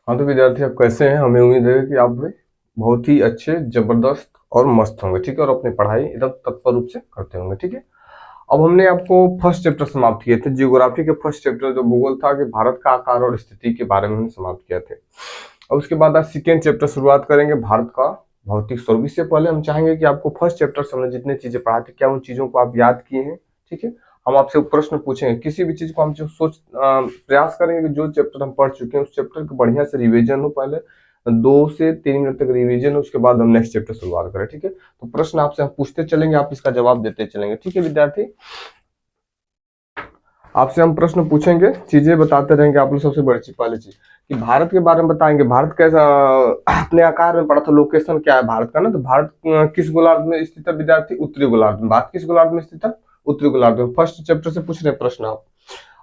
हाँ तो विद्यार्थी आप कैसे हैं? हमें उम्मीद है कि आप भी बहुत ही अच्छे, जबरदस्त और मस्त होंगे, ठीक है, और अपनी पढ़ाई एकदम तत्पर रूप से करते होंगे, ठीक है। अब हमने आपको फर्स्ट चैप्टर समाप्त किए थे, जियोग्राफी के फर्स्ट चैप्टर जो भूगोल था कि भारत का आकार और स्थिति के बारे में हमने समाप्त किए थे। और उसके बाद आज सेकेंड चैप्टर शुरुआत करेंगे, भारत का भौतिक स्वरूप। इससे पहले हम चाहेंगे कि आपको फर्स्ट चैप्टर से हमने जितने चीजें पढ़ा थे, क्या उन चीजों को आप याद किए हैं, ठीक है। हम आपसे प्रश्न पूछेंगे, किसी भी चीज को हम जो प्रयास करेंगे कि जो चैप्टर हम पढ़ चुके हैं उस चैप्टर को बढ़िया से रिवीजन हो, पहले 2 से 3 मिनट तक रिवीजन हो, उसके बाद हम नेक्स्ट चैप्टर शुरुआत करें, ठीक है। तो प्रश्न आपसे हम पूछते चलेंगे, आप इसका जवाब देते चलेंगे, ठीक है विद्यार्थी। आपसे हम प्रश्न पूछेंगे, चीजें बताते रहेंगे आप लोग। सबसे बड़ी चीज, पहली चीज कि भारत के बारे में बताएंगे, भारत कैसा अपने आकार में पड़ा था, लोकेशन क्या है भारत का ना, तो भारत किस गोलार्ध में स्थित है विद्यार्थी? उत्तरी गोलार्ध में। भारत किस गोलार्ध में स्थित है? उत्तरी गोलार्ध में। फर्स्ट चैप्टर से पूछ रहे हैं प्रश्न आप।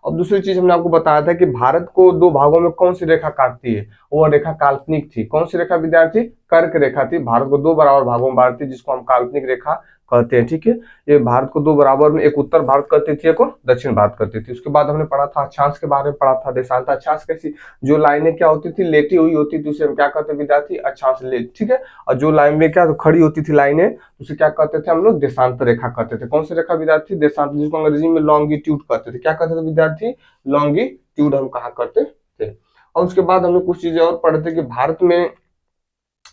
अब दूसरी चीज हमने आपको बताया था कि भारत को दो भागों में कौन सी रेखा काटती है, वो रेखा काल्पनिक थी। कौन सी रेखा विद्यार्थी? कर्क रेखा थी। भारत को दो बराबर भागों में बांटती, जिसको हम काल्पनिक रेखा कहते हैं, ठीक है। ये भारत को दो बराबर में, एक उत्तर भारत करती थी, एक को दक्षिण भारत करती थी। उसके बाद हमने पढ़ा था अक्षांश के बारे में, पढ़ा था देशांतर अक्षांश कैसी, जो लाइनें क्या होती थी, लेटी हुई होती थी, उसे हम क्या कहते हैं विद्यार्थी? अक्षांश ले, ठीक है। और जो लाइन में क्या तो खड़ी होती थी लाइनें, उसे क्या कहते थे हम लोग? देशांतर रेखा कहते थे। कौन सी रेखा विद्यार्थी? देशांतर, जिसको अंग्रेजी में लॉन्गिट्यूड कहते थे। क्या कहते थे विद्यार्थी? लॉन्गिट्यूड हम कहा करते थे। और उसके बाद हमने कुछ चीजें और पढ़े थे कि भारत में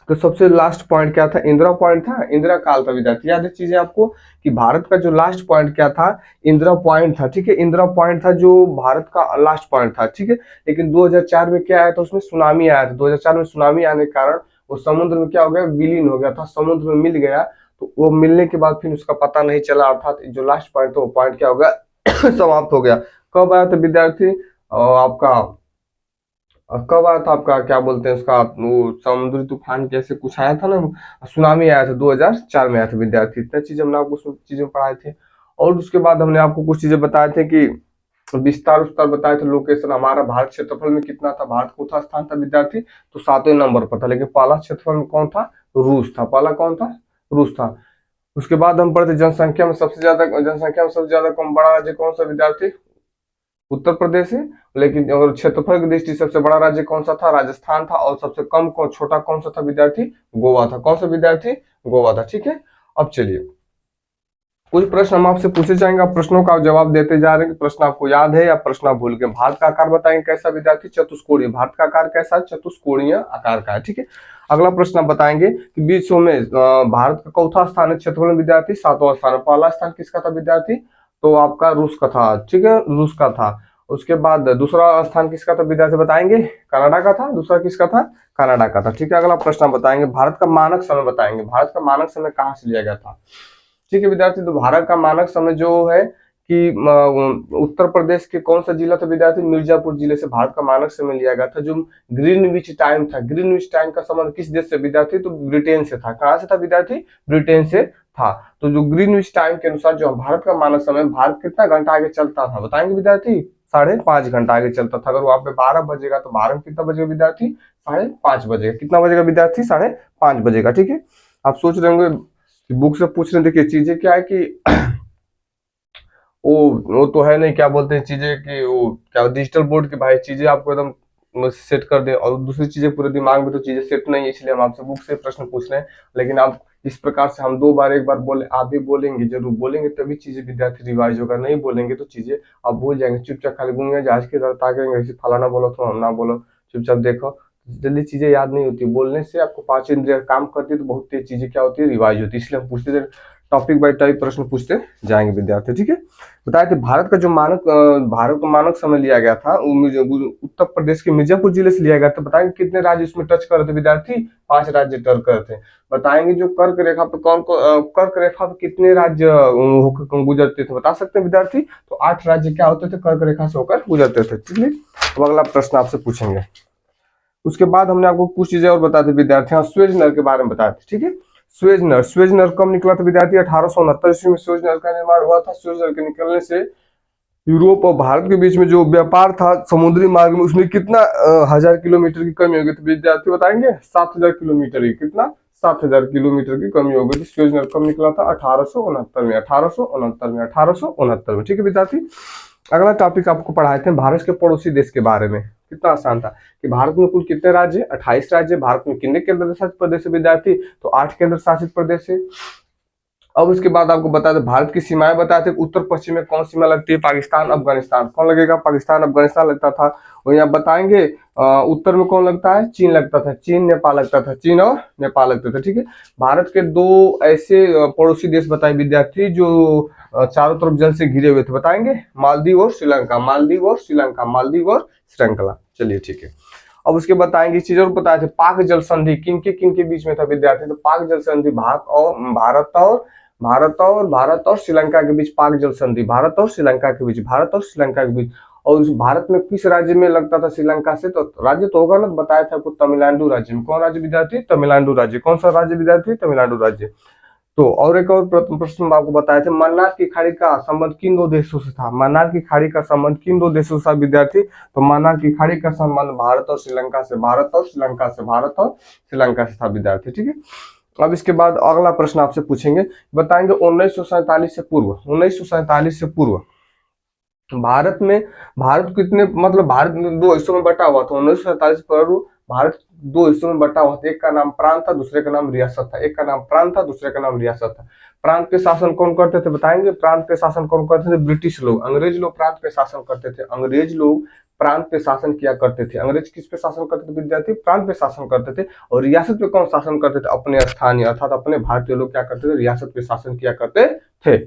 तो सबसे लास्ट पॉइंट क्या था? इंदिरा पॉइंट था, इंदिरा काल था विद्यार्थी। याद है चीजें आपको कि भारत का जो लास्ट पॉइंट क्या था? इंदिरा पॉइंट था, ठीक है। इंदिरा पॉइंट था जो भारत का लास्ट पॉइंट था, ठीक है। लेकिन 2004 में क्या आया था? उसमें सुनामी आया था। 2004 में सुनामी आने के कारण वो समुद्र में क्या हो गया? विलीन हो गया था, समुद्र में मिल गया। तो वो मिलने के बाद फिर उसका पता नहीं चला, अर्थात जो लास्ट पॉइंट था वो पॉइंट क्या हो गया? समाप्त हो गया। कब आया था विद्यार्थी? आपका कब आया था आपका, क्या बोलते हैं उसका, वो समुद्री तूफान कैसे कुछ आया था ना, सुनामी आया था 2004 में आया था विद्यार्थी। इतना चीज हमने आपको चीजें पढ़ाए थे। और उसके बाद हमने आपको कुछ चीजें बताए थे कि विस्तार उस्तार बताए थे, लोकेशन हमारा भारत क्षेत्रफल में कितना था, भारत चौथा स्थान था विद्यार्थी, तो 7वें नंबर पर था। लेकिन पहला क्षेत्रफल में कौन था? रूस था। पहला कौन था? रूस था। उसके बाद हम पढ़ते जनसंख्या में सबसे ज्यादा, जनसंख्या में सबसे ज्यादा कौन बड़ा राज्य कौन सा विद्यार्थी? उत्तर प्रदेश है। लेकिन अगर क्षेत्रफल की दृष्टि सबसे बड़ा राज्य कौन सा था? राजस्थान था। और सबसे कम कौन, छोटा कौन सा था विद्यार्थी? गोवा था। कौन सा विद्यार्थी? गोवा था, ठीक है। अब चलिए कुछ प्रश्न हम आपसे पूछे जाएंगे, आप प्रश्नों का जवाब देते जा रहे हैं कि प्रश्न आपको याद है या प्रश्न आप भूल गए। भारत का आकार बताएंगे कैसा विद्यार्थी? चतुष्कोणीय। भारत का आकार कैसा है? चतुष्कोणीय आकार का है, ठीक है। अगला प्रश्न आप बताएंगे कि विश्व में भारत का चौथा स्थान है क्षेत्रफल में विद्यार्थी? 7वां स्थान। पहला स्थान किसका था विद्यार्थी? तो आपका रूस का था, ठीक है, रूस का था। उसके बाद दूसरा स्थान किसका था विद्यार्थी बताएंगे? कनाडा का था। दूसरा किसका था? कनाडा का था, ठीक है। अगला प्रश्न आप बताएंगे भारत का मानक समय बताएंगे, भारत का मानक समय कहाँ से लिया गया था, ठीक है विद्यार्थी। तो भारत का मानक समय जो है कि उत्तर प्रदेश के कौन सा जिला था विद्यार्थी? मिर्जापुर जिले से भारत का मानक समय लिया गया था। जो ग्रीनविच टाइम था, ग्रीनविच टाइम का संबंध किस देश से विद्यार्थी? तो ब्रिटेन से था। कहां से था विद्यार्थी? ब्रिटेन से था। तो जो ग्रीनविच टाइम के अनुसार जो भारत का मानक समय, भारत कितना घंटा आगे चलता था बताएंगे विद्यार्थी? 5.5 घंटा आगे चलता था। अगर वहां पे 12 बजेगा तो 12 में कितना बजेगा विद्यार्थी? 5:30 बजेगा। कितना बजेगा विद्यार्थी? 5:30 बजेगा, ठीक है। आप सोच रहे होंगे बुक से पूछ रहे, देखिए चीजें क्या है कि वो तो है नहीं, क्या बोलते हैं चीजें कि वो क्या डिजिटल बोर्ड की भाई चीजें आपको एकदम सेट कर दे, और दूसरी चीजें पूरे दिमाग में तो चीजें सेट नहीं है, इसलिए हम आपसे बुक से प्रश्न पूछ रहे हैं। लेकिन आप इस प्रकार से हम 2 बार, एक बार बोले, आप भी बोलेंगे, जरूर बोलेंगे तभी चीजें विद्यार्थी रिवाइज होगा, नहीं बोलेंगे तो चीजें आप भूल जाएंगे। चुपचाप खाली गूंगे जहाज की तरह ताकेंगे, ऐसे फलाना बोलो तो ना बोलो, चुपचाप देखो, जल्दी चीजें याद नहीं होती। बोलने से आपको 5 इंद्रियां काम करती है, तो बहुत तेज चीजें क्या होती है? रिवाइज होती है। इसलिए हम पूछते थे, टॉपिक बाय टॉपिक प्रश्न पूछते जाएंगे विद्यार्थी, ठीक है। बताए थे भारत का जो मानक, भारत का मानक समय लिया गया था वो उत्तर प्रदेश के मिर्जापुर जिले से लिया गया था। बताएंगे कितने राज्य उसमें टच कर रहे थे विद्यार्थी? 5 राज्य टच कर रहे थे। बताएंगे जो कर्क रेखा पे कर्क रेखा पे कितने राज्य गुजरते थे बता सकते हैं विद्यार्थी? तो 8 राज्य क्या होते थे? कर्क रेखा से होकर गुजरते थे, ठीक है। अब अगला प्रश्न आपसे पूछेंगे। उसके बाद हमने आपको कुछ चीजें और बताते विद्यार्थी, हाँ स्वेज नहर के बारे में बताए थे, ठीक है। स्वेज नहर, स्वेज नहर कब निकला था विद्यार्थी? 1869 ईस्वी में स्वेज नहर का निर्माण हुआ था। स्वेज नहर के निकलने से यूरोप और भारत के बीच में जो व्यापार था समुद्री मार्ग में, उसमें कितना 1000 किलोमीटर की कमी हो गई थी विद्यार्थी बताएंगे? 7000 किलोमीटर की, कितना? 7000 किलोमीटर की कमी हो गई थी। स्वेज नहर कब निकला था? 1869 में, 1869 में, 1869 में, ठीक है विद्यार्थी। अगला टॉपिक आपको पढ़ाए थे भारत के पड़ोसी देश के बारे में। कितना आसान था कि भारत में कुल कितने राज्य, 28 राज्य। भारत में कितने केंद्र शासित प्रदेश है विद्यार्थी, तो 8 केंद्र शासित प्रदेश है। अब उसके बाद आपको बता दें भारत की सीमाएं बताए थे, उत्तर पश्चिम में कौन सीमा लगती है, पाकिस्तान अफगानिस्तान। कौन लगेगा, पाकिस्तान अफगानिस्तान लगता था। वही आप बताएंगे उत्तर में कौन लगता है, चीन लगता था, चीन नेपाल लगता था, चीन और नेपाल लगता था। ठीक है, भारत के दो ऐसे पड़ोसी देश बताए विद्यार्थी जो चारों तरफ जल से घिरे हुए थे, बताएंगे मालदीव और श्रीलंका, मालदीव और श्रीलंका, मालदीव और श्रृंखला। चलिए ठीक है, अब उसके बताएंगे चीज और बताए थे, पाक जल संधि किन के बीच में था विद्यार्थी, तो पाक जल संधि भारत और श्रीलंका के बीच पाक जल संधि, भारत और श्रीलंका के बीच, भारत और श्रीलंका के बीच। और उस भारत में किस राज्य में लगता था श्रीलंका से, तो राज्य तो होगा ना, बताया था आपको तमिलनाडु राज्य में। कौन राज्य विद्यार्थी, तमिलनाडु राज्य। कौन सा राज्य विद्यार्थी, तमिलनाडु राज्य। तो और एक और प्रश्न में आपको बताया था, मन्नार की खाड़ी का संबंध किन दो देशों से था, मन्नार की खाड़ी का संबंध किन दो देशों से था विद्यार्थी, तो मन्नार की खाड़ी का संबंध भारत और श्रीलंका से, भारत और श्रीलंका से, भारत और श्रीलंका से था विद्यार्थी। ठीक है, अब इसके बाद अगला प्रश्न आपसे पूछेंगे, बताएंगे 1947 से पूर्व, 1947 से पूर्व भारत कितने, मतलब भारत दो हिस्सों में बटा हुआ था। 1947 पूर्व भारत दो हिस्सों में बटा हुआ था, एक का नाम प्रांत था, दूसरे का नाम रियासत था। एक का नाम प्रांत था, दूसरे का नाम रियासत था। प्रांत पे शासन कौन करते थे, बताएंगे प्रांत पे शासन कौन करते थे, ब्रिटिश लोग, अंग्रेज लोग प्रांत पे शासन करते थे, अंग्रेज लोग प्रांत पे शासन किया करते थे। अंग्रेज किस पे शासन करते थे विद्यार्थी, प्रांत पे शासन करते थे। और रियासत पे कौन शासन करते थे, अपने स्थानीय अर्थात अपने भारतीय लोग क्या करते थे, रियासत पे शासन किया करते थे।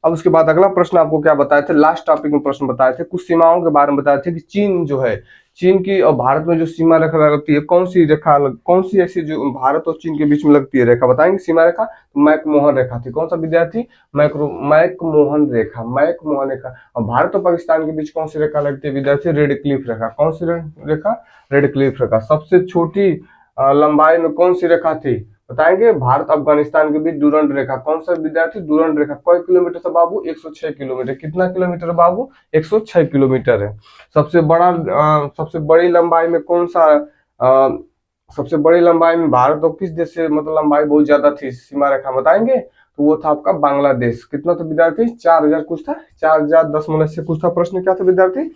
अब उसके बाद अगला प्रश्न आपको क्या बताए थे, लास्ट टॉपिक में प्रश्न बताए थे, कुछ सीमाओं के बारे में बताए थे कि चीन जो है, चीन की और भारत में जो सीमा रेखा लगती है, कौन सी रेखा, कौन सी ऐसी जो भारत और चीन के बीच में लगती है रेखा, बताएंगे सीमा रेखा, तो मैकमोहन रेखा थी। कौन सा विद्यार्थी, मैकमोहन रेखा, मैकमोहन रेखा। और भारत और पाकिस्तान के बीच कौन सी रेखा लगती है विद्यार्थी, रेड क्लिफ रेखा। कौन सी रेखा, रेड क्लिफ रेखा। सबसे छोटी लंबाई में कौन सी रेखा थी, बताएंगे भारत अफगानिस्तान के बीच डूरंड रेखा। कौन सा विद्यार्थी, डूरंड रेखा। कई किलोमीटर से बाबू, 106 किलोमीटर। कितना किलोमीटर बाबू, 106 किलोमीटर है। सबसे बड़ी लंबाई में कौन सा, सबसे बड़ी लंबाई में भारत और किस देश से, मतलब लंबाई बहुत ज्यादा थी सीमा रेखा, बताएंगे तो वो था आपका बांग्लादेश। कितना था विद्यार्थी, 4000 कुछ था, 4010 से कुछ था। प्रश्न क्या था विद्यार्थी,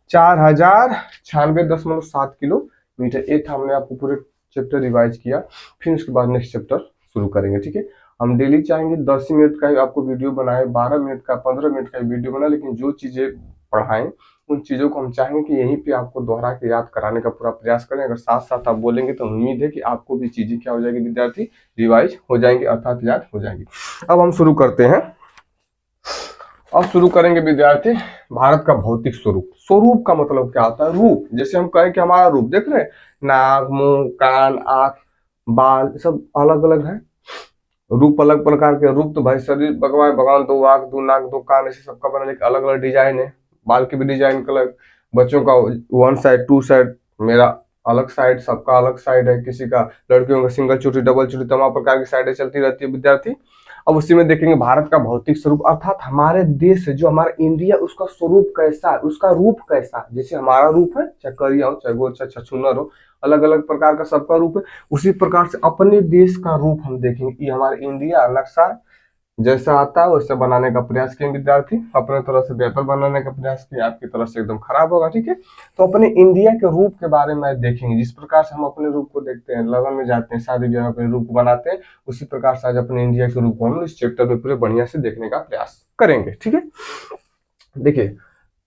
4096.7 किलोमीटर। ये था, हमने आपको पूरे चैप्टर रिवाइज किया। फिर उसके बाद नेक्स्ट चैप्टर शुरू करेंगे। ठीक है, हम डेली चाहेंगे 10 मिनट का ही आपको वीडियो बनाए, 12 मिनट का, 15 मिनट का वीडियो बनाए, लेकिन जो चीजें पढ़ाएं उन चीजों को हम चाहेंगे कि यहीं पे आपको दोहरा के याद कराने का पूरा प्रयास करें। अगर साथ साथ आप बोलेंगे तो उम्मीद है कि आपको भी चीजें क्या हो जाएगी विद्यार्थी, रिवाइज हो जाएंगी, अर्थात याद हो जाएंगी। अब हम शुरू करते हैं। अब शुरू करेंगे विद्यार्थी, भारत का भौतिक स्वरूप। स्वरूप का मतलब क्या होता है, रूप। जैसे हम कहें कि हमारा रूप देख रहे हैं, नाक, मुंह, कान, आंख, बाल, सब अलग अलग है। रूप अलग प्रकार के रूप, तो भाई शरीर भगवान भगवान दो आंख, दो नाक, दो कान, ऐसे सबका बना, लेकिन अलग अलग डिजाइन है। बाल की भी डिजाइन अलग, बच्चों का 1 साइड 2 साइड, मेरा अलग साइड, सबका अलग साइड है, किसी का, लड़कियों का सिंगल चोटी, डबल चोटी, तमाम प्रकार की साइडें चलती रहती है विद्यार्थी। अब उसी में देखेंगे भारत का भौतिक स्वरूप, अर्थात हमारे देश जो हमारा इंडिया, उसका स्वरूप कैसा है, उसका रूप कैसा है। जैसे हमारा रूप है, चाहे करिया हो, चाहे गोर, चाहे छछूनर हो, अलग अलग प्रकार का सबका रूप है। उसी प्रकार से अपने देश का रूप हम देखेंगे। ये हमारे इंडिया नक्शा जैसा आता है वैसे बनाने का प्रयास किए विद्यार्थी, अपने तरह से बेहतर बनाने का प्रयास किए, आपकी तरफ से एकदम खराब होगा। ठीक है, तो अपने इंडिया के रूप के बारे में देखेंगे। जिस प्रकार से हम अपने रूप को देखते हैं, लगन में जाते हैं, शादी ब्याह में अपने रूप को बनाते हैं, उसी प्रकार से आज अपने इंडिया के रूप को हम इस चैप्टर में पूरे बढ़िया से देखने का प्रयास करेंगे। ठीक है, देखिए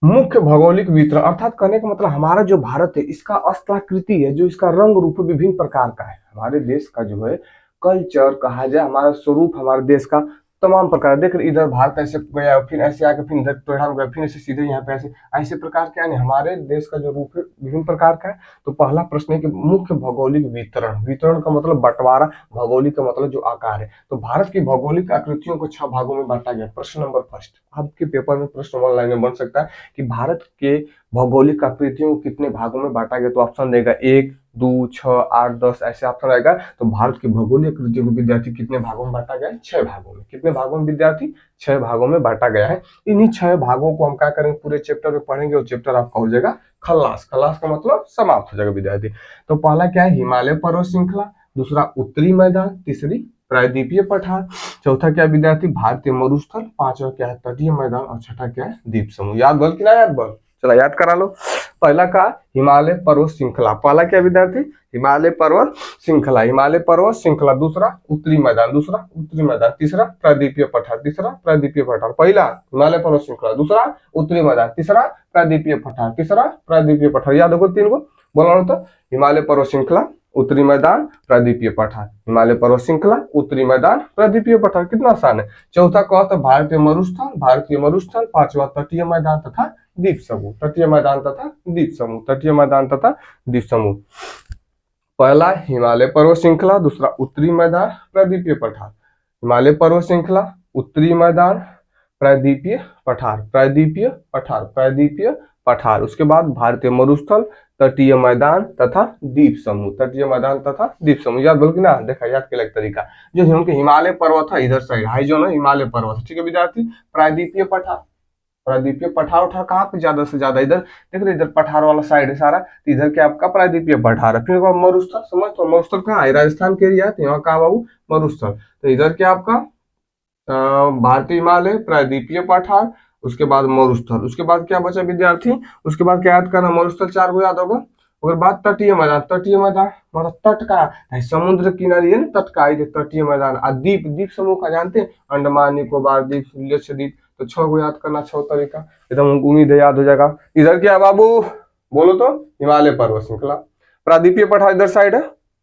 मुख्य भौगोलिक वितरण, अर्थात कहने का मतलब हमारा जो भारत है, इसका अस्त्राकृति है, जो इसका रंग रूप विभिन्न प्रकार का है। हमारे देश का जो है कल्चर कहा जाए, हमारा स्वरूप, हमारे देश का तमाम प्रकार, देख इधर भारत ऐसे गया, फिर ऐसे आके फिर इधर टेढ़ा गया, फिर ऐसे सीधे यहाँ पे ऐसे, ऐसे प्रकार क्या है, हमारे देश का जो रूप है विभिन्न प्रकार का है। तो पहला प्रश्न है कि मुख्य भौगोलिक वितरण। वितरण का मतलब बंटवारा, भौगोलिक का मतलब जो आकार है। तो भारत की भौगोलिक आकृतियों को 6 भागों में बांटा गया। प्रश्न नंबर फर्स्ट, आपके पेपर में प्रश्न ऑनलाइन में बन सकता है कि भारत के भौगोलिक आकृतियों को कितने भागों में बांटा गया, तो ऑप्शन देगा 1, 2, 6, 8, 10 ऐसे ऑप्शन आएगा। तो भारत की भौगोलिक आकृतियों को विद्यार्थी कितने भागों में बांटा गया है, 6 भागों में। कितने भागों में विद्यार्थी, 6 भागों में बांटा गया है। इन्हीं 6 भागों को हम क्या करेंगे, पूरे चैप्टर में पढ़ेंगे और चैप्टर आपका हो जाएगा खल्लास। खल्लास का मतलब समाप्त हो जाएगा विद्यार्थी। तो पहला क्या है, हिमालय पर्वत श्रृंखला, दूसरा उत्तरी मैदान, तीसरी प्रायद्वीपीय पठार। चौथा क्या विद्यार्थी, भारतीय मरुस्थल। पांचवा क्या है, तटीय मैदान। और छठा क्या है, द्वीप समूह। याद बोल कि ना याद बोल, चला याद करा लो। पहला का हिमालय पर्वत श्रृंखला, पहला क्या विद्यार्थी, हिमालय पर्वत श्रृंखला, हिमालय पर्वत श्रृंखला। दूसरा उत्तरी मैदान, दूसरा उत्तरी मैदान। तीसरा प्रायद्वीपीय पठार, तीसरा प्रायद्वीपीय पठार। पहला हिमालय पर्वत श्रृंखला, दूसरा उत्तरी मैदान, तीसरा प्रायद्वीपीय पठार, तीसरा प्रायद्वीपीय पठार। याद होगा तीन को, बोला तो हिमालय पर्वत श्रृंखला, उत्तरी मैदान, प्रायद्वीपीय पठार। हिमालय पर्वत श्रृंखला, उत्तरी मैदान, प्रायद्वीपीय पठार। कितना आसान है। चौथा कहा तो भारतीय मरुस्थल, भारतीय मरुस्थल। पांचवा तटीय मैदान तथा द्वीप समूह, तटीय मैदान तथा द्वीप समूह, तटीय मैदान तथा द्वीप समूह। पहला हिमालय पर्वत श्रृंखला, दूसरा उत्तरी मैदान, प्रायद्वीपीय पठार। हिमालय पर्वत श्रृंखला, उत्तरी मैदान, प्रायद्वीपीय पठार, प्रायद्वीपीय पठार, प्रायद्वीपीय पठार। उसके बाद भारतीय मरुस्थल, तटीय मैदान तथा द्वीप समूह, तटीय मैदान तथा द्वीप समूह। याद बोल कि ना, देखा याद के एक तरीका जो हिमालय पर्वत है इधर साइड हाई जो है हिमालय पर्वत, ठीक है विद्यार्थी। प्रायद्वीपीय पठार, प्रायद्वीपीय पठार उठार कहाँ पे ज्यादा से ज्यादा, इधर देख रहे इधर पठार वाला साइड है सारा, तो इधर क्या आपका प्रायद्वीपीय पठार है। फिर मरुस्थल, समझ तो मरुस्थल कहाँ है, राजस्थान के एरिया है, यहाँ कहाँ बाबू, मरुस्थल। तो इधर क्या आपका भारतीय हिमालय, प्रायद्वीपीय पठार, उसके बाद मरुस्थल। उसके बाद क्या बचा विद्यार्थी, उसके बाद क्या याद करना, मरुस्थल 4 को याद होगा। उसके बाद तटीय मैदान, तटीय मैदान मतलब तट का, समुद्र किनारे है ना तट का, तटीय मैदान। और द्वीप, द्वीप समूह का जानते हैं, अंडमान निकोबार द्वीप, लक्षद्वीप। तो 6 को याद करना, 6 तरीका, एकदम उम्मीद है याद हो जाएगा। इधर क्या बाबू, बोलो तो हिमालय पर्वत श्रृंखला। प्रायद्वीपीय पठार इधर साइड है,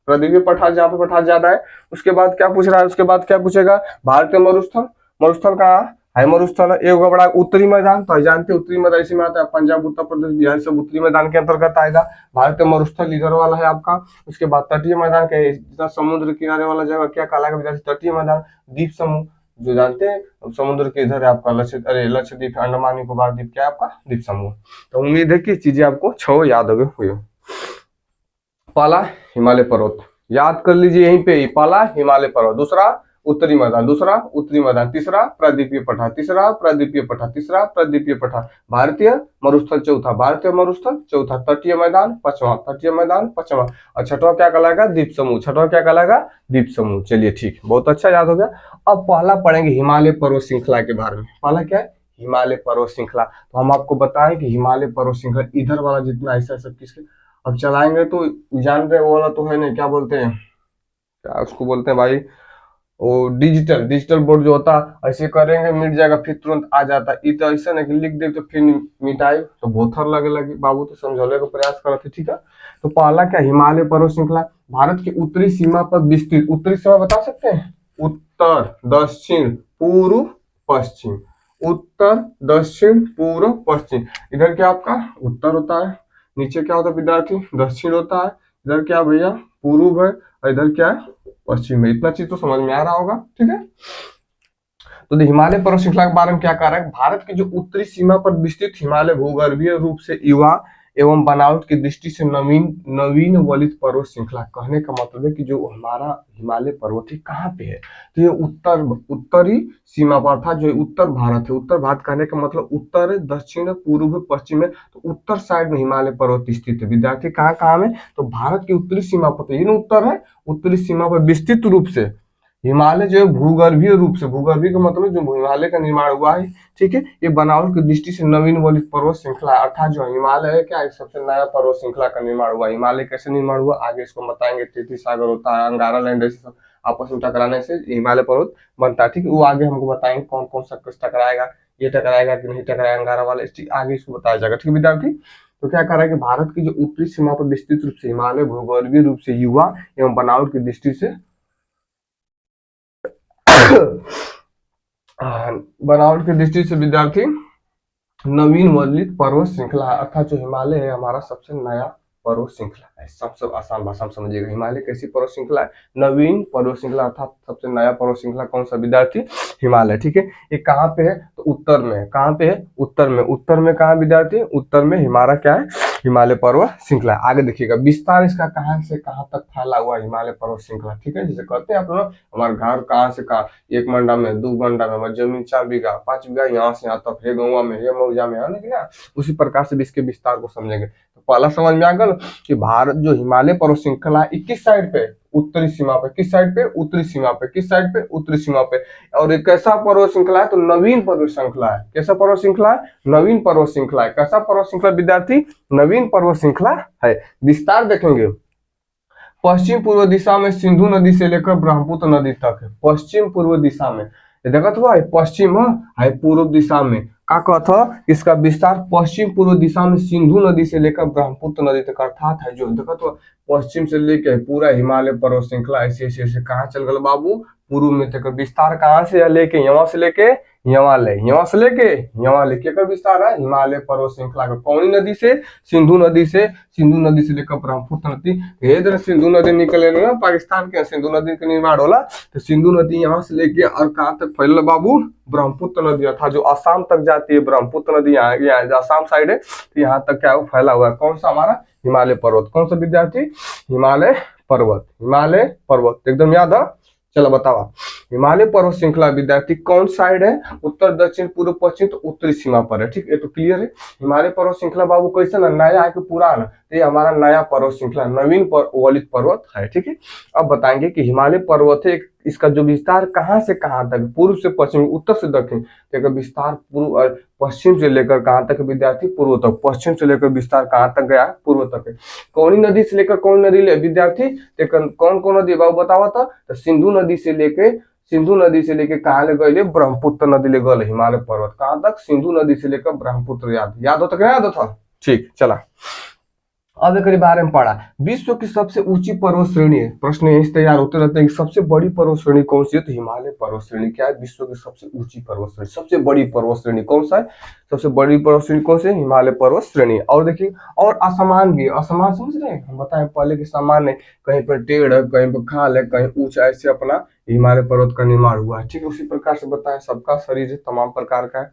प्रायद्वीपीय पठार जहाँ पे पठार ज्यादा है। उसके बाद क्या पूछ रहा है, उसके बाद क्या पूछेगा, भारतीय मरुस्थल, मरुस्थल का है मरुस्थल है। एक बड़ा उत्तरी मैदान, तो जानते हैं उत्तरी मैदान इसी में आता है, पंजाब, उत्तर प्रदेश, बिहार सब उत्तरी मैदान के अंतर्गत आएगा। भारतीय मरुस्थल इधर वाला है आपका। उसके बाद तटीय मैदान का जितना समुद्र किनारे वाला जगह क्या कहलाएगा विद्यार्थी, तटीय मैदान। द्वीप समूह जो जानते हैं समुद्र के इधर है आपका लक्षद्वीप, अंडमान निकोबार द्वीप, क्या है आपका द्वीप समूह। तो उम्मीद है कि चीजें आपको 6 याद हो गए। पहला हिमालय पर्वत याद कर लीजिए यहीं पे ही, पहला हिमालय पर्वत, दूसरा उत्तरी मैदान, दूसरा उत्तरी मैदान, तीसरा प्रायद्वीपीय पठार, तीसरा प्रायद्वीपीय पठार, तीसरा प्रायद्वीपीय पठार। भारतीय मरुस्थल चौथा, भारतीय मरुस्थल चौथा। तटीय मैदान पांचवा, तटीय मैदान पांचवा। और छठवा क्या कहलाएगा, द्वीप समूह, छठवा क्या कहलाएगा, द्वीप समूह। चलिए ठीक, बहुत अच्छा याद हो गया। अब पहला पढ़ेंगे हिमालय पर्वत श्रृंखला के बारे में। पहला क्या है, हिमालय पर्वत श्रृंखला। तो हम आपको बताएं कि हिमालय पर्वत श्रृंखला इधर वाला जितना ऐसा सब किसके, अब चलाएंगे तो जान रहे वो वाला तो है नहीं, क्या बोलते हैं, क्या उसको बोलते हैं भाई, वो डिजिटल, डिजिटल बोर्ड जो होता है, ऐसे करेंगे मिट जाएगा फिर तुरंत आ जाता है। तो ऐसा नहीं कि लिख दे तो फिर मिटाए तो बोथर लगे लगे। बाबू तो समझौले का प्रयास कर रहे थे, ठीक है। तो पहला क्या, हिमालय पर्वत श्रृंखला भारत की उत्तरी सीमा पर विस्तृत, उत्तरी सीमा बता सकते हैं, उत्तर दक्षिण पूर्व पश्चिम, उत्तर दक्षिण पूर्व पश्चिम। इधर क्या आपका उत्तर होता है, नीचे क्या होता है विद्यार्थी, दक्षिण होता है। इधर क्या भैया, पूर्व है, और इधर क्या है, पश्चिम में। इतना चीज तो समझ में आ रहा होगा, ठीक है। तो हिमालय पर्वत श्रृंखला के बारे में क्या कह रहा है, भारत की जो उत्तरी सीमा पर विस्तृत हिमालय भूगर्भीय रूप से युवा एवं बनावट की दृष्टि से नवीन नवीन वलित पर्वत श्रृंखला। कहने का मतलब है कि जो हमारा हिमालय पर्वत है कहाँ पे है, तो ये उत्तरी सीमा पर था, जो उत्तर भारत है। उत्तर भारत कहने का मतलब उत्तर, दक्षिण, पूर्व, पश्चिम में। तो उत्तर साइड में हिमालय पर्वत स्थित है विद्यार्थी। कहाँ कहाँ में, तो भारत की उत्तरी सीमा पर, तो ये उत्तर है, उत्तरी सीमा पर विस्तृत रूप से हिमालय जो है भूगर्भीय रूप से, भूगर्भीय का मतलब जो हिमालय का निर्माण हुआ है, ठीक है। ये बनावट की दृष्टि से नवीन वलित पर्वत श्रृंखला, अर्थात जो हिमालय है क्या, एक सबसे नया पर्वत श्रृंखला का निर्माण हुआ। हिमालय कैसे निर्माण हुआ आगे इसको बताएंगे। तैतीस सागर होता है, अंगारा लैंड सब आपस में टकराने से हिमालय पर्वत बनता है, ठीक है। वो आगे हमको बताएंगे कौन कौन सा कुछ टकराएगा, ये टकराएगा कि नहीं टकराएगा अंगारा वाला, आगे इसको बताया जाएगा, ठीक है विद्यार्थी। तो क्या कह रहा है कि भारत की जो उत्तरी सीमा पर विस्तृत रूप से हिमालय भूगर्भीय रूप से युवा एवं बनावट की दृष्टि से बनावट की दृष्टि से विद्यार्थी नवीन वलित पर्वत श्रृंखला, अर्थात जो हिमालय है हमारा सबसे नया पर्वत श्रृंखला है। सबसे आसान भाषा में समझिएगा, हिमालय कैसी पर्वत श्रृंखला है, नवीन पर्वत श्रृंखला, अर्थात सबसे नया पर्वत श्रृंखला कौन सा विद्यार्थी, हिमालय, ठीक है। ये कहाँ पे है, तो उत्तर में है। कहाँ पे है, उत्तर में। उत्तर में कहाँ विद्यार्थी, उत्तर में हमारा क्या है, हिमालय पर्वत श्रृंखला। आगे देखिएगा विस्तार इसका कहाँ से कहाँ तक फैला हुआ हिमालय पर्वत श्रृंखला, ठीक है। जैसे कहते हैं आप लोग हमारे घर कहाँ से कहाँ, 1 मंडा में, 2 मंडा में, जमीन 4 बीघा 5 बीघा, यहाँ से यहाँ तक, हे गौवा में, हे मौजा में, है ना। उसी प्रकार से भी इसके विस्तार को समझेंगे। तो पहला समझ में आ गया कि भारत जो हिमालय पर्वत श्रृंखला 21 साइड पे, उत्तरी सीमा पे। किस साइड पे? उत्तरी सीमा पे। किस साइड पे? उत्तरी सीमा पे। और एक कैसा पर्वत श्रृंखला है? तो नवीन पर्वत श्रृंखला है। कैसा पर्वत श्रृंखला है? नवीन पर्वत श्रृंखला है। कैसा पर्वत श्रृंखला विद्यार्थी? नवीन पर्वत श्रृंखला है। विस्तार देखेंगे, पश्चिम पूर्व दिशा में सिंधु नदी से लेकर ब्रह्मपुत्र नदी तक है। पश्चिम पूर्व दिशा में, ये देखत हुआ है पश्चिम है पूर्व दिशा में का कहत ह इसका विस्तार पश्चिम पूर्व दिशा में सिंधु नदी से लेकर ब्रह्मपुत्र नदी तक, अर्थात है जो देखत हुआ पश्चिम से लेकर पूरा हिमालय पर्वत श्रृंखला ऐसे ऐसे ऐसे कहाँ चल गल बाबू? पूर्व में तक। विस्तार कहाँ से लेके? यहाँ से लेके हिमालय, यहाँ से लेके हिमालय के कर विस्तार है हिमालय पर्वत श्रृंखला का। कौन नदी से? सिंधु नदी से। सिंधु नदी से लेकर ब्रह्मपुत्र नदी, इधर सिंधु नदी निकले ना पाकिस्तान के, सिंधु नदी का निर्माण होला। तो सिंधु नदी यहाँ से लेके और कहाँ तक फैल बाबू? ब्रह्मपुत्र नदी था जो असम तक जाती है। ब्रह्मपुत्र नदी यहाँ यहाँ असम साइड है, तो यहाँ तक क्या है फैला हुआ है। कौन सा? हमारा हिमालय पर्वत। कौन सा विद्यार्थी? हिमालय पर्वत। हिमालय पर्वत एकदम याद है। चलो बताओ, हिमालय पर्वत श्रृंखला विद्यार्थी कौन साइड है? उत्तर, दक्षिण, पूर्व, पश्चिम, तो उत्तरी सीमा पर है। ठीक है, तो क्लियर है। हिमालय पर्वत श्रृंखला बाबू कैसे ना, नया है कि पुराना? तो ये हमारा नया पर्वत श्रृंखला, नवीन वलित पर्वत है। ठीक है, अब बताएंगे कि हिमालय पर्वत है, इसका जो विस्तार कहाँ से कहाँ तक? पूर्व से पश्चिम, उत्तर से दक्षिण। तो विस्तार पूर्व पश्चिम से लेकर कहाँ तक विद्यार्थी? पूर्व तक। पश्चिम से लेकर विस्तार कहाँ तक गया? पूर्व तक है। कौन नदी से लेकर कौन नदी विद्यार्थी? कौन कौन नदी बाबू बतावा था? तो सिंधु नदी से लेके, सिंधु नदी से लेके कहाँ ले गए? ब्रह्मपुत्र नदी ले गए हिमालय पर्वत। कहाँ तक? सिंधु नदी से लेकर ब्रह्मपुत्र। याद हो तो क्या याद था? ठीक, चला अब एक बारे में पढ़ा। विश्व की सबसे ऊंची पर्वत श्रेणी है, प्रश्न यही तैयार होते रहते हैं कि सबसे बड़ी पर्वत श्रेणी कौन सी है? तो हिमालय पर्वत श्रेणी क्या है? विश्व की सबसे ऊंची पर्वत श्रेणी, सबसे बड़ी पर्वत श्रेणी कौन सा है? सबसे बड़ी पर्वत श्रेणी कौन सी है? हिमालय पर्वत श्रेणी। और देखिए, और असमान भी, असमान समझ रहे हैं? हम बताएं पहले कि समान है, कहीं पर टेढ़ है, कहीं पर खाल है, कहीं ऊंचा, ऐसे अपना हिमालय पर्वत का निर्माण हुआ है। ठीक है, उसी प्रकार से बताएं सबका शरीर तमाम प्रकार का है,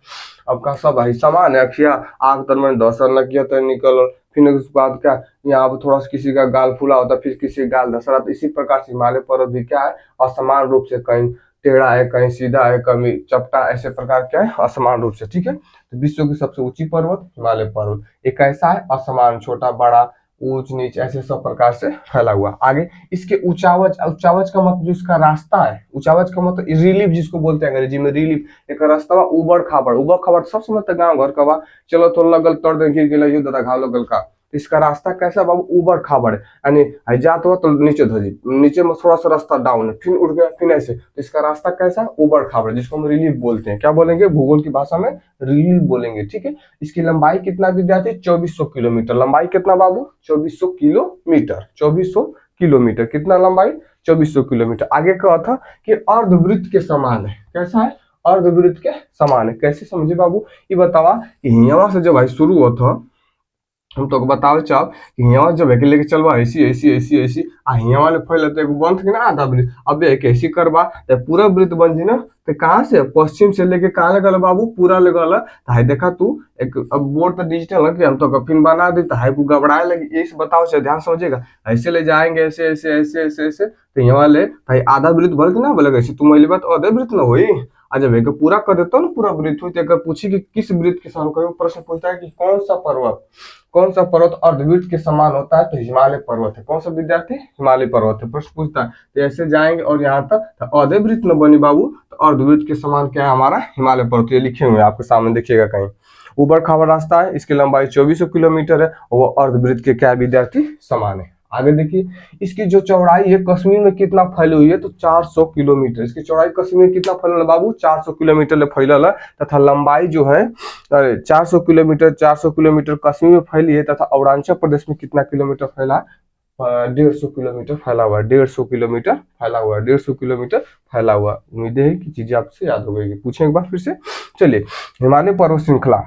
आपका सब है समान है। अखिया आग तर में दर्शन न किया तो निकल, फिर उसके बाद क्या यहाँ पर थोड़ा सा किसी का गाल फूला होता है, फिर किसी का गाल धसरा। तो इसी प्रकार से हिमालय पर्वत भी क्या है? असमान रूप से, कहीं टेढ़ा है, कहीं सीधा है, कहीं चपटा, ऐसे प्रकार क्या है? असमान रूप से। ठीक है, तो विश्व की सबसे ऊंची पर्वत हिमालय पर्वत। एक ऐसा है असमान, छोटा बड़ा, ऊंच नीच, ऐसे सब प्रकार से फैला हुआ। आगे इसके ऊंचावच, ऊंचावच का मतलब जो इसका रास्ता है, ऊंचावच का मतलब रिलीफ जिसको बोलते हैं अंग्रेजी में, रिलीफ। एक रास्ता उबड़ खाबड़, उबड़ खाबड़ सब समझते गाँव घर का बा, चलो थोड़ा लगल तोड़ दे गिर गिला युद्ध घाव लगल का। इसका रास्ता कैसा बाबू? उबड़ खाबड़, यानी जात हो तो नीचे धजी, नीचे में थोड़ा सा रास्ता डाउन है, फिर उठ गया, फिर ऐसे। तो इसका रास्ता कैसा? उबड़ खाबड़, जिसको हम रिलीफ बोलते हैं। क्या बोलेंगे? भूगोल की भाषा में रिलीफ बोलेंगे। ठीक है, इसकी लंबाई कितना विद्यार्थी? 2400 किलोमीटर। लंबाई कितना बाबू? 2400 किलोमीटर। 2400 किलोमीटर कितना लंबाई? 2400 किलोमीटर। आगे कहा था कि अर्धवृत्त के समान है। कैसा है? अर्धवृत्त के समान है। कैसे समझे बाबू? ये बतावा कि यहाँ से जब भाई शुरू हुआ था, हम तो बताओ चाह कि यहाँ जब एक लेके चलवा ऐसी ऐसी ऐसी ऐसी यहाँ वाले फैल तो एक बंद कि ना आधा वृत्त, अब एक ऐसी करवा तो पूरा वृत्त बन जी ना। तो कहाँ से? पश्चिम से लेके कहाँ लगल बाबू? पूरा लगल। तो देखा तू एक, अब बोर्ड तो डिजिटल है कि हम तो फिर बना दी, तो हाई गड़बड़ाए लगी। ये बताओ चाहे ध्यान समझेगा, ऐसे ले जाएंगे ऐसे ऐसे ऐसे ऐसे ऐसे, तो यहाँ वाले भाई आधा वृत्त भर के ना बोलेगा ऐसे, तुम पहली बात आधा वृत्त ना हुई। जब एक पूरा कर देता ना पूरा वृत्त हुई, तो पूछी कि किस वृत्त के समान, कोई प्रश्न पूछता है कि कौन सा पर्वत, कौन सा पर्वत अर्धवृत्त के समान होता है? तो हिमालय पर्वत है। कौन सा विद्यार्थी? हिमालय पर्वत है। प्रश्न पूछता है तो ऐसे जाएंगे और यहाँ तक तो अर्धवृत्त न बनी बाबू, तो अर्धवृत्त के समान क्या है? हमारा हिमालय पर्वत। ये लिखे हुए हैं आपके सामने, देखिएगा कहीं। ऊबड़ खाबड़ रास्ता है, इसकी लंबाई 2400 किलोमीटर है और वो अर्धवृत्त के क्या विद्यार्थी? समान है। आगे देखिए, इसकी जो चौड़ाई है कश्मीर में कितना फैली हुई है? तो 400 किलोमीटर। इसकी चौड़ाई कश्मीर में कितना फैलल है बाबू? 400 किलोमीटर फैलल है। तथा लंबाई जो है 400 किलोमीटर, 400 किलोमीटर कश्मीर में फैली है। तथा अरुणाचल प्रदेश में कितना किलोमीटर फैला? 150 किलोमीटर फैला हुआ है। 150 किलोमीटर फैला हुआ है। 150 किलोमीटर फैला हुआ। उम्मीद है कि चीजें आपसे याद हो गई। पूछें एक बार फिर से। चलिए, हिमालय पर्वत श्रृंखला,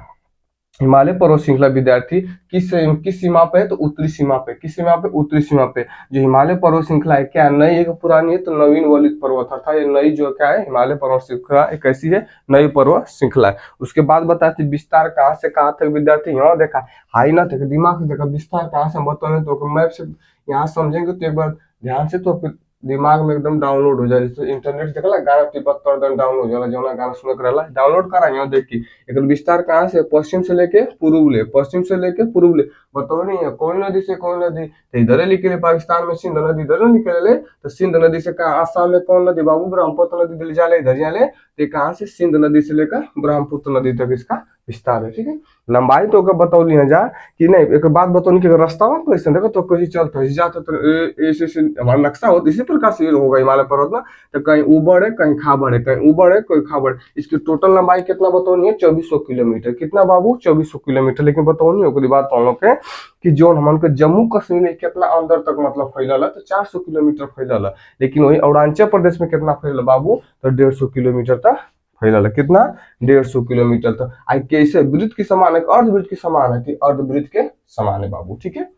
हिमालय पर्वत श्रृंखला विद्यार्थी किस सीमा पे है? तो उत्तरी सीमा पे। किस सीमा पे? उत्तरी सीमा पे। जो हिमालय पर्वत श्रृंखला है क्या नई है पुरानी है? तो नवीन वलित पर्वत, अर्थात ये नई जो क्या है हिमालय पर्वत श्रृंखला एक ऐसी है नई पर्वत श्रृंखला है। उसके बाद बताते विस्तार कहाँ से कहाँ तक विद्यार्थी? यहाँ देखा हाई ना देखा, दिमाग से देखा विस्तार कहाँ से बता रहे, तो मैप से यहाँ समझेंगे तो एक बार ध्यान से तो दिमाग में एकदम डाउनलोड हो जाए। जैसे इंटरनेट देखला गाना टिपत कर देन डाउनलोड हो जाला, जौना गाना सुनत रहला डाउनलोड करा यहाँ देख की एकर विस्तार कहाँ से, पश्चिम से लेके पूर्व ले, पश्चिम से लेके पूर्व ले। बताओ नहीं है कोई नदी से कोई नदी, तो इधर लिखे पाकिस्तान में सिंध नदी इधर निकले, तो सिंध नदी से कहा आसाम में कौन नदी बाबू, ब्रह्मपुत्र नदी दिल जाले इधर जाले, तो कहाँ से सिंध नदी से लेकर ब्रह्मपुत्र नदी तक इसका विस्तार है। ठीक है, लंबाई तो बतौली है जा कि नहीं, एक बात बतौनी कि रास्ता कैसे देखो तो कैसे चलता है जाता, तो ऐसे हमारा नक्शा हो इसी प्रकार से होगा हिमालय पर्वत में। तो कहीं ऊबड़ है कहीं खाबड़ है, कहीं ऊबड़ है कोई खाबड़। इसकी टोटल लंबाई कितना बतौनी है, 2400 किलोमीटर। कितना बाबू, 2400 किलोमीटर। लेकिन बतौनी ओकरी बात हम लोग के कि जो हमन के जम्मू कश्मीर में कितना अंदर तक मतलब फैलल है, तो 400 किलोमीटर फैलल है। लेकिन वही अरुणाचल प्रदेश में कितना फैलल बाबू, तो 150 किलोमीटर तक फैलल है। कितना, 150 किलोमीटर तक। आई कैसे वृत्त के समान है, अर्धवृत्त के समान है, कि अर्धवृत्त के समान है बाबू। ठीक है,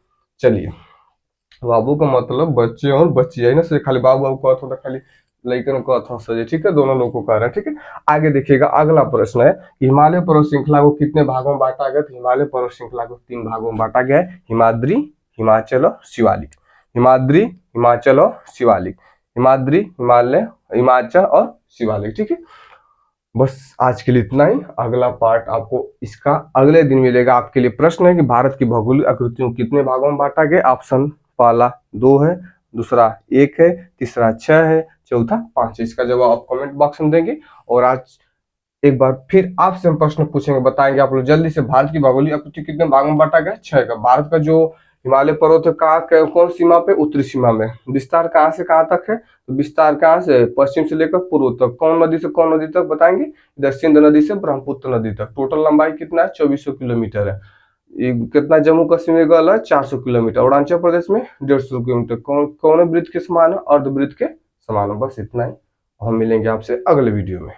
चलिए बाबू का मतलब बच्चे और बच्ची है ना, से खाली बाबू बाबू कहत हो तो खाली लड़कन कहत हो सजे। ठीक है, दोनों लोग को कह रहे हैं। ठीक है, आगे देखिएगा अगला प्रश्न है कि हिमालय पर्वत श्रृंखला को कितने भागों में बांटा गया। तो हिमालय पर्वत श्रृंखला को 3 भागों में बांटा गया है, हिमाद्री, हिमाचल और शिवालिक। हिमाद्री, हिमाचल और शिवालिक। हिमाद्री, हिमालय, हिमाचल और शिवालिक। ठीक है, बस आज के लिए इतना ही। अगला पार्ट आपको इसका अगले दिन मिलेगा। आपके लिए प्रश्न है कि भारत की भौगोलिक आकृतियों को कितने भागों में बांटा गया। ऑप्शन पहला 2 है, दूसरा 1 है, तीसरा 6 है, चौथा 5 है। इसका जवाब आप कमेंट बॉक्स में देंगे। और आज एक बार फिर आपसे हम प्रश्न पूछेंगे, बताएंगे आप लोग जल्दी से, भारत की भौगोलिक आकृति कितने भागों में बांटा गया, 6 का। भारत का जो हिमालय पर्वत है कहाँ, कौन सीमा पे, उत्तरी सीमा में। विस्तार कहाँ से कहाँ तक है, तो विस्तार कहाँ से, पश्चिम से लेकर पूर्व तक। कौन नदी से कौन नदी तक बताएंगे, इधर सिंध नदी से ब्रह्मपुत्र नदी तक। टोटल लंबाई कितना है, 2400 किलोमीटर है। ये कितना जम्मू कश्मीर में गल है, 400 किलोमीटर। अरुणाचल प्रदेश में 150 किलोमीटर। कौन कौन वृत्त के समान है, अर्धवृत्त के समान है। बस इतना ही, हम मिलेंगे आपसे अगले वीडियो में।